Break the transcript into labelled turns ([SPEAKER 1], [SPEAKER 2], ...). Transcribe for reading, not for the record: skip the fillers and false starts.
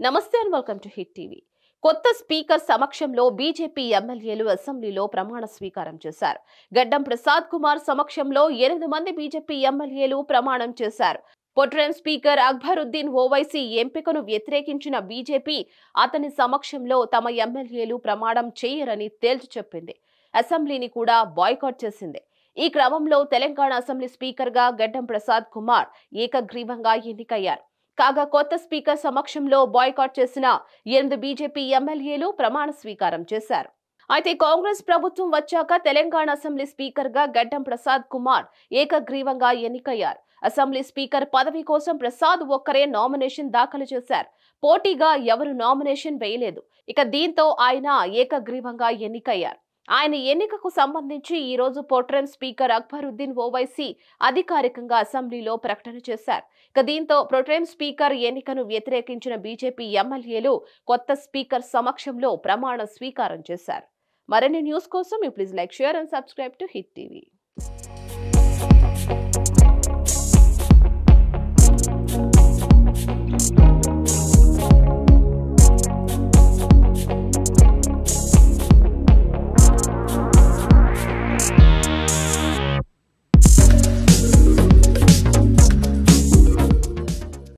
[SPEAKER 1] నమస్తే and welcome to hit TV. కొత్త speaker సమక్షంలో బీజేపీ ఎమ్మెల్యేలు అసెంబ్లీలో ప్రమాణ స్వీకారం చేశారు. గడ్డం ప్రసాద్ కుమార్ సమక్షంలో 8 మంది బీజేపీ ఎమ్మెల్యేలు ప్రమాణం చేశారు. పొట్రేం స్పీకర్ అక్బరుద్దీన్ ఓవైసీ ఎంపికను వ్యతిరేకించిన బీజేపీ అతని సమక్షంలో తమ ఎమ్మెల్యేలు ప్రమాణం చేయరని తేల్చి చెప్పింది. అసెంబ్లీని కూడా బాయ్కాట్ చేసింది. ఈ క్రమంలో తెలంగాణ అసెంబ్లీ స్పీకర్ గా గడ్డం ప్రసాద్ కుమార్ ఏకగ్రీవంగా ఎన్నికయ్యారు. కాగా కొత్త స్పీకర్ సమక్షంలో బాయ్కాట్ చేసిన 8 బీజేపీ ఎమ్మెల్యేలు ప్రమాణ స్వీకారం చేశారు. అయితే కాంగ్రెస్ ప్రభుత్వం వచ్చాక తెలంగాణ అసెంబ్లీ స్పీకర్ గా గడ్డం ప్రసాద్ కుమార్ ఏకగ్రీవంగా ఎన్నికయ్యారు. అసెంబ్లీ స్పీకర్ పదవి కోసం ప్రసాద్ ఒక్కరే నామినేషన్ దాఖలు చేశారు. పోటీగా ఎవరు నామినేషన్ వేయలేదు. దీంతో ఆయన ఏకగ్రీవంగా ఎన్నికయ్యారు. ఆయన ఎన్నికకు సంబంధించి ఈ రోజు పొట్రేం స్పీకర్ అక్బరుద్దీన్ ఓవైసీ అధికారికంగా అసెంబ్లీలో ప్రకటన చేశారు. దీంతో పొట్రేం స్పీకర్ ఎన్నికను వ్యతిరేకించిన బీజేపీ ఎమ్మెల్యేలు కొత్త స్పీకర్ సమక్షంలో ప్రమాణ స్వీకారం చేశారు. మరిన్ని న్యూస్ కోసం please like, share and subscribe to hit TV.